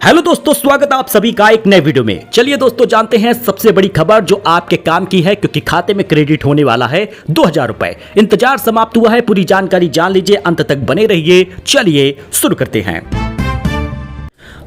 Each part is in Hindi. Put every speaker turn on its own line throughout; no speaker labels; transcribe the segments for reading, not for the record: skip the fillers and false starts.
हेलो दोस्तों, स्वागत है आप सभी का एक नए वीडियो में। चलिए दोस्तों, जानते हैं सबसे बड़ी खबर जो आपके काम की है, क्योंकि खाते में क्रेडिट होने वाला है 2000 रुपए। इंतजार समाप्त हुआ है, पूरी जानकारी जान लीजिए, अंत तक बने रहिए। चलिए शुरू करते हैं।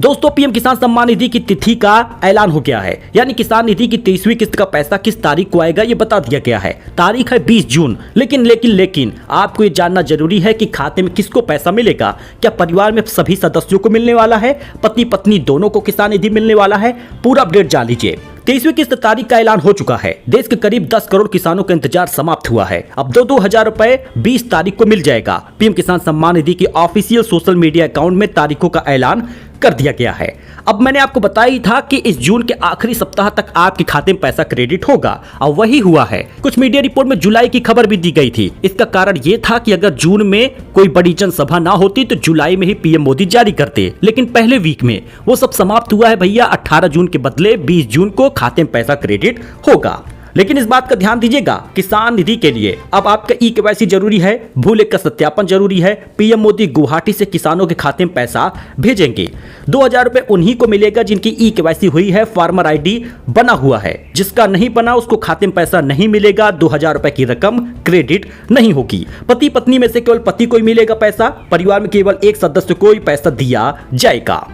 दोस्तों, पीएम किसान सम्मान निधि की तिथि का ऐलान हो गया है, यानी किसान निधि की 23वीं किस्त का पैसा किस तारीख को आएगा ये बता दिया गया है। तारीख है 20 जून। लेकिन आपको ये जानना जरूरी है कि खाते में किसको पैसा मिलेगा। क्या परिवार में सभी सदस्यों को मिलने वाला है, पति पत्नी दोनों को किसान निधि मिलने वाला है? पूरा अपडेट जान लीजिए। 23वीं किस्त तारीख का ऐलान हो चुका है। देश के करीब 10 करोड़ किसानों का इंतजार समाप्त हुआ है। अब 2-2000 रुपए 20 तारीख को मिल जाएगा। पीएम किसान सम्मान निधि की ऑफिशियल सोशल मीडिया अकाउंट में तारीखों का ऐलान कर दिया गया है। अब मैंने आपको बताया ही था कि इस जून के आखिरी सप्ताह तक आपके खाते में पैसा क्रेडिट होगा, और वही हुआ है। कुछ मीडिया रिपोर्ट में जुलाई की खबर भी दी गई थी। इसका कारण यह था कि अगर जून में कोई बड़ी जनसभा ना होती तो जुलाई में ही पीएम मोदी जारी करते, लेकिन पहले वीक में वो सब समाप्त हुआ है भैया। 18 जून के बदले 20 जून को खाते में पैसा क्रेडिट होगा। लेकिन इस बात का ध्यान दीजिएगा, किसान निधि के लिए अब आपका ई-केवाईसी जरूरी है, भू लेख का सत्यापन जरूरी है। पीएम मोदी गुवाहाटी से किसानों के खाते में पैसा भेजेंगे। 2000 रुपए उन्हीं को मिलेगा जिनकी ई-केवाईसी हुई है, फार्मर आईडी बना हुआ है। जिसका नहीं बना उसको खाते में पैसा नहीं मिलेगा। 2000 रुपए की रकम क्रेडिट नहीं होगी। पति पत्नी में से केवल पति को ही मिलेगा पैसा। परिवार में केवल एक सदस्य को ही पैसा दिया जाएगा।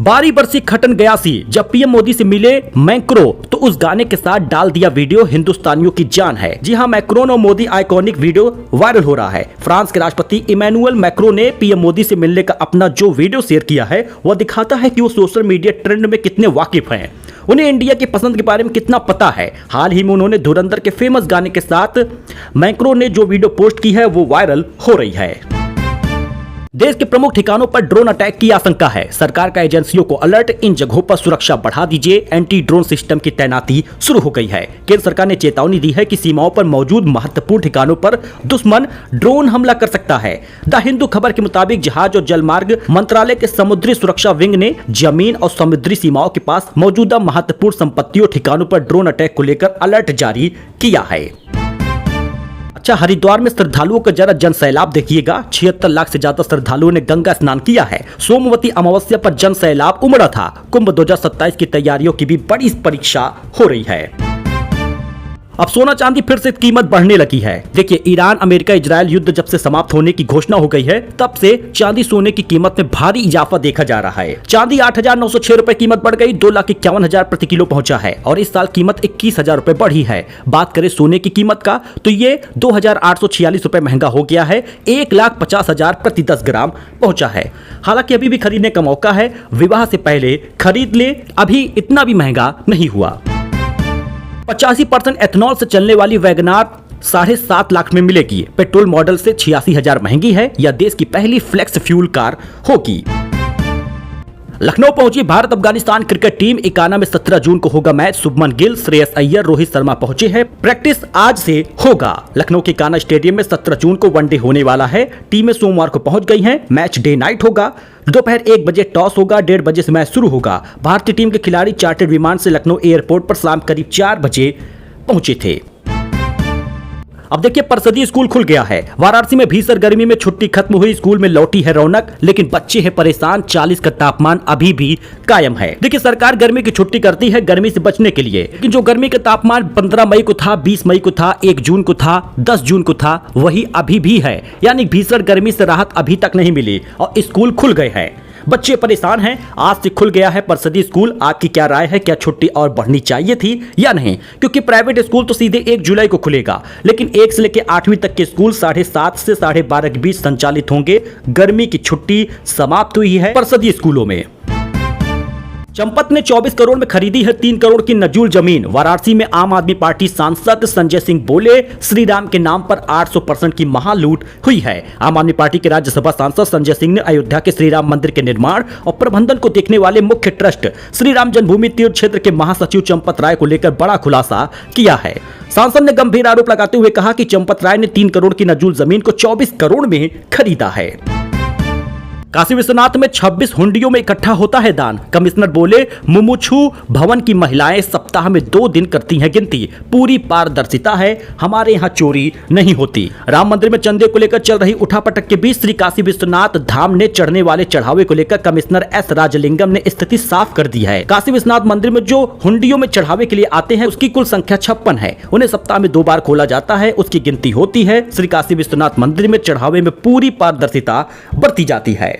बारी बरसी खटन गयासी, जब पीएम मोदी से मिले मैक्रो तो उस गाने के साथ डाल दिया वीडियो हिंदुस्तानियों की जान है। जी हां, मैक्रोन और मोदी आइकॉनिक वीडियो वायरल हो रहा है। फ्रांस के राष्ट्रपति इमैनुअल मैक्रो ने पीएम मोदी से मिलने का अपना जो वीडियो शेयर किया है वह दिखाता है कि वो सोशल मीडिया ट्रेंड में कितने वाकिफ हैं, उन्हें इंडिया की पसंद के बारे में कितना पता है। हाल ही में उन्होंने धुरंधर के फेमस गाने के साथ मैक्रो ने जो वीडियो पोस्ट की है वो वायरल हो रही है। देश के प्रमुख ठिकानों पर ड्रोन अटैक की आशंका है। सरकार का एजेंसियों को अलर्ट, इन जगहों पर सुरक्षा बढ़ा दीजिए। एंटी ड्रोन सिस्टम की तैनाती शुरू हो गई है। केंद्र सरकार ने चेतावनी दी है कि सीमाओं पर मौजूद महत्वपूर्ण ठिकानों पर दुश्मन ड्रोन हमला कर सकता है। द हिंदू खबर के मुताबिक जहाज और जलमार्ग मंत्रालय के समुद्री सुरक्षा विंग ने जमीन और समुद्री सीमाओं के पास मौजूदा महत्वपूर्ण संपत्तियों ठिकानों पर ड्रोन अटैक को लेकर अलर्ट जारी किया है। अच्छा, हरिद्वार में श्रद्धालुओं का जरा जन सैलाब देखिएगा। 76 लाख से ज्यादा श्रद्धालुओं ने गंगा स्नान किया है। सोमवती अमावस्या पर जन सैलाब उमड़ा था। कुंभ 2027 की तैयारियों की भी बड़ी परीक्षा हो रही है। अब सोना चांदी फिर से कीमत बढ़ने लगी है। देखिए, ईरान अमेरिका इजरायल युद्ध जब से समाप्त होने की घोषणा हो गई है तब से चांदी सोने की कीमत में भारी इजाफा देखा जा रहा है। चांदी 8,906 रुपए कीमत बढ़ गई, 2,51,000 प्रति किलो पहुंचा है, और इस साल कीमत 21,000 रुपए बढ़ी है। बात करें सोने की कीमत का तो ये 2,846 रुपए महंगा हो गया है, 1,50,000 प्रति 10 ग्राम पहुंचा है। हालांकि अभी भी खरीदने का मौका है, विवाह से पहले खरीद ले, अभी इतना भी महंगा नहीं हुआ। 85% एथनॉल से चलने वाली वैगनार 7.5 लाख में मिलेगी। पेट्रोल मॉडल से 86,000 महंगी है। यह देश की पहली फ्लेक्स फ्यूल कार होगी। लखनऊ पहुंची भारत अफगानिस्तान क्रिकेट टीम। इकाना में 17 जून को होगा मैच। शुभमन गिल, श्रेयस अय्यर, रोहित शर्मा पहुंचे हैं। प्रैक्टिस आज से होगा। लखनऊ के इकाना स्टेडियम में 17 जून को वनडे होने वाला है। टीमें सोमवार को पहुंच गई हैं। मैच डे नाइट होगा। दोपहर 1 बजे टॉस होगा, 1:30 बजे से मैच शुरू होगा। भारतीय टीम के खिलाड़ी चार्टर्ड विमान से लखनऊ एयरपोर्ट पर शाम करीब 4 बजे पहुंचे थे। अब देखिए, परिषदीय स्कूल खुल गया है। वाराणसी में भीषण गर्मी में छुट्टी खत्म हुई, स्कूल में लौटी है रौनक, लेकिन बच्चे हैं परेशान। 40 का तापमान अभी भी कायम है। देखिए, सरकार गर्मी की छुट्टी करती है गर्मी से बचने के लिए, लेकिन जो गर्मी का तापमान 15 मई को था, 20 मई को था, 1 जून को था, 10 जून को था, वही अभी भी है। यानी भीषण गर्मी से राहत अभी तक नहीं मिली और स्कूल खुल गए हैं। बच्चे परेशान हैं। आज से खुल गया है परिषदीय स्कूल। आपकी क्या राय है, क्या छुट्टी और बढ़नी चाहिए थी या नहीं? क्योंकि प्राइवेट स्कूल तो सीधे 1 जुलाई को खुलेगा, लेकिन 1 से लेकर 8वीं तक के स्कूल 7:30 से 12:30 के बीच संचालित होंगे। गर्मी की छुट्टी समाप्त हुई है परिषदीय स्कूलों में। चंपत ने 24 करोड़ में खरीदी है 3 करोड़ की नजूल जमीन। वाराणसी में आम आदमी पार्टी सांसद संजय सिंह बोले, श्री राम के नाम पर 800% की महालूट हुई है। आम आदमी पार्टी के राज्यसभा सांसद संजय सिंह ने अयोध्या के श्री राम मंदिर के निर्माण और प्रबंधन को देखने वाले मुख्य ट्रस्ट श्री राम जन्मभूमि तीर्थ क्षेत्र के महासचिव चंपत राय को लेकर बड़ा खुलासा किया है। सांसद ने गंभीर आरोप लगाते हुए कहा कि चंपत राय ने 3 करोड़ की नजूल जमीन को 24 करोड़ में खरीदा है। काशी विश्वनाथ में 26 हुंडियों में इकट्ठा होता है दान। कमिश्नर बोले मुमुक्षु भवन की महिलाएं सप्ताह में 2 दिन करती हैं गिनती। पूरी पारदर्शिता है, हमारे यहाँ चोरी नहीं होती। राम मंदिर में चंदे को लेकर चल रही उठापटक के बीच श्री काशी विश्वनाथ धाम ने चढ़ने वाले चढ़ावे को लेकर कमिश्नर एस राजलिंगम ने स्थिति साफ कर दी है। काशी विश्वनाथ मंदिर में जो हुंडियों में चढ़ावे के लिए आते हैं उसकी कुल संख्या 56 है। उन्हें सप्ताह में 2 बार खोला जाता है, उसकी गिनती होती है। श्री काशी विश्वनाथ मंदिर में चढ़ावे में पूरी पारदर्शिता बरती जाती है।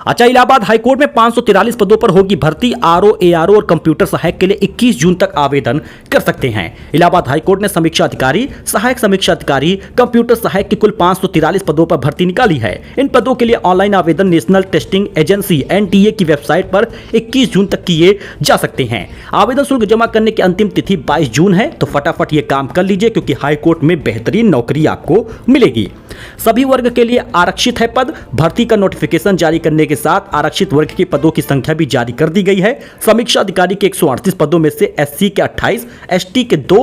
अच्छा, इलाहाबाद हाईकोर्ट में 543 पदों पर होगी भर्ती। आरओ, एआरओ और कंप्यूटर सहायक के लिए 21 जून तक आवेदन कर सकते हैं। इलाहाबाद हाईकोर्ट ने समीक्षा अधिकारी, सहायक समीक्षा अधिकारी, कंप्यूटर सहायक की कुल 543 पदों पर भर्ती निकाली है। इन पदों के लिए ऑनलाइन आवेदन नेशनल टेस्टिंग एजेंसी NTA की वेबसाइट पर 21 जून तक किए जा सकते हैं। आवेदन शुल्क जमा करने की अंतिम तिथि 22 जून है, तो फटाफट ये काम कर लीजिए क्योंकि हाईकोर्ट में बेहतरीन नौकरी आपको मिलेगी। सभी वर्ग के लिए आरक्षित है पद। भर्ती का नोटिफिकेशन जारी करने के साथ आरक्षित वर्ग के पदों की संख्या भी जारी कर दी गई है। समीक्षा अधिकारी के 138 पदों में से SC के 28, ST के 2,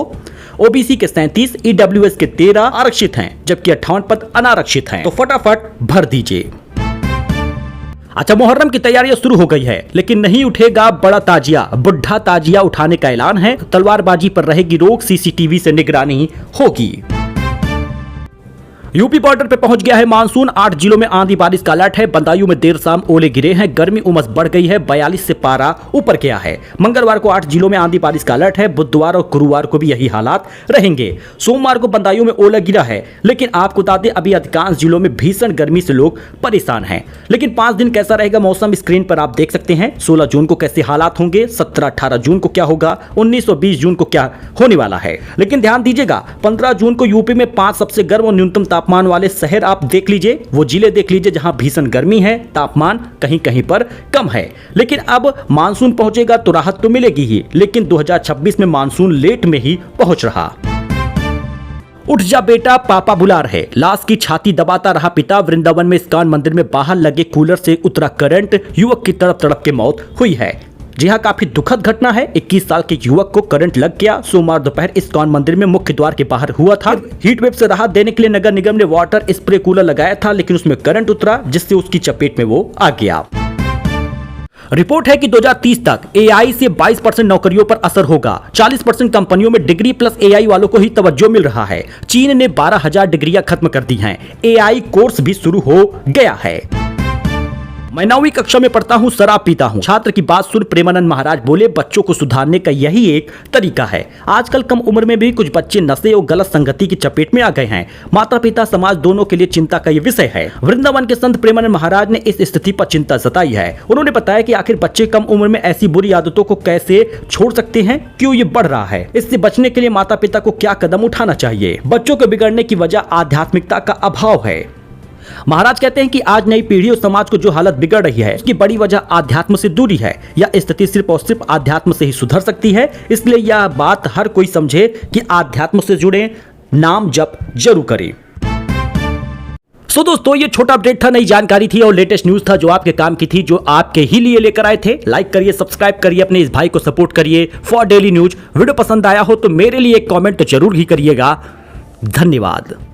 OBC के 37, EWS के 13 आरक्षित हैं, जबकि 58 पद अनारक्षित हैं। तो फटाफट भर दीजिए। अच्छा, मुहर्रम की तैयारियां शुरू हो गई है, लेकिन नहीं उठेगा बड़ा ताजिया। बुढ़ा ताजिया उठाने का ऐलान है। तलवारबाजी पर रहेगी रोक, CCTV से निगरानी होगी। यूपी बॉर्डर पे पहुंच गया है मानसून। 8 जिलों में आंधी बारिश का अलर्ट है। बदायूं में देर शाम ओले गिरे हैं। गर्मी उमस बढ़ गई है। 42 से पारा ऊपर गया है। मंगलवार को 8 जिलों में आंधी बारिश का अलर्ट है। बुधवार और गुरुवार को भी यही हालात रहेंगे। सोमवार को बदायूं में ओला गिरा है, लेकिन आपको बता दें अभी अधिकांश जिलों में भीषण गर्मी से लोग परेशान हैं। लेकिन 5 दिन कैसा रहेगा मौसम स्क्रीन पर आप देख सकते हैं। 16 जून को कैसे हालात होंगे, 17-18 जून को क्या होगा, 19 और 20 जून को क्या होने वाला है। लेकिन ध्यान दीजिएगा, 15 जून को यूपी में 5 सबसे गर्म और न्यूनतम तापमान वाले शहर आप देख लीजिए, वो जिले देख लीजिए जहां भीषण गर्मी है, तापमान कहीं कहीं पर कम है। लेकिन अब मानसून पहुंचेगा तो राहत तो मिलेगी ही, लेकिन 2026 में मानसून लेट में ही पहुंच रहा। उठ जा बेटा, पापा बुला रहे। लाश की छाती दबाता रहा पिता। वृंदावन में इस्कॉन मंदिर में बाहर लगे कूलर से उतरा करंट, युवक की तड़प तड़प के मौत हुई है। जी हाँ, काफी दुखद घटना है। 21 साल के युवक को करंट लग गया। सोमवार दोपहर इस्कॉन मंदिर में मुख्य द्वार के बाहर हुआ था। हीट वेव से राहत देने के लिए नगर निगम ने वाटर स्प्रे कूलर लगाया था, लेकिन उसमें करंट उतरा जिससे उसकी चपेट में वो आ गया। रिपोर्ट है कि 2030 तक AI से 22% नौकरियों पर असर होगा। 40% कंपनियों में डिग्री प्लस AI वालों को ही तवज्जो मिल रहा है। चीन ने 12,000 डिग्रियां खत्म कर दी हैं। AI कोर्स भी शुरू हो गया है। मैं 9वीं कक्षा में पढ़ता हूँ, शराब पीता हूँ। छात्र की बात सुन प्रेमानंद महाराज बोले, बच्चों को सुधारने का यही एक तरीका है। आजकल कम उम्र में भी कुछ बच्चे नशे और गलत संगति की चपेट में आ गए हैं। माता पिता समाज दोनों के लिए चिंता का ये विषय है। वृंदावन के संत प्रेमानंद महाराज ने इस स्थिति पर चिंता जताई है। उन्होंने बताया कि आखिर बच्चे कम उम्र में ऐसी बुरी आदतों को कैसे छोड़ सकते हैं, क्यों ये बढ़ रहा है, इससे बचने के लिए माता पिता को क्या कदम उठाना चाहिए। बच्चों के बिगड़ने की वजह आध्यात्मिकता का अभाव है। महाराज कहते हैं कि आज नई पीढ़ी और समाज को जो हालत बिगड़ रही है उसकी बड़ी वजह आध्यात्म से दूरी है। यह स्थिति सिर्फ और सिर्फ आध्यात्म से ही सुधर सकती है। इसलिए यह बात हर कोई समझे कि आध्यात्म से जुड़े, नाम जप जरूर करें। सो दोस्तों, ये छोटा अपडेट था, नई जानकारी थी और लेटेस्ट न्यूज था जो आपके काम की थी, जो आपके ही लिए लेकर आए थे। लाइक करिए, सब्सक्राइब करिए, अपने इस भाई को सपोर्ट करिए फॉर डेली न्यूज। वीडियो पसंद आया हो तो मेरे लिए एक कमेंट तो जरूर ही करिएगा। धन्यवाद।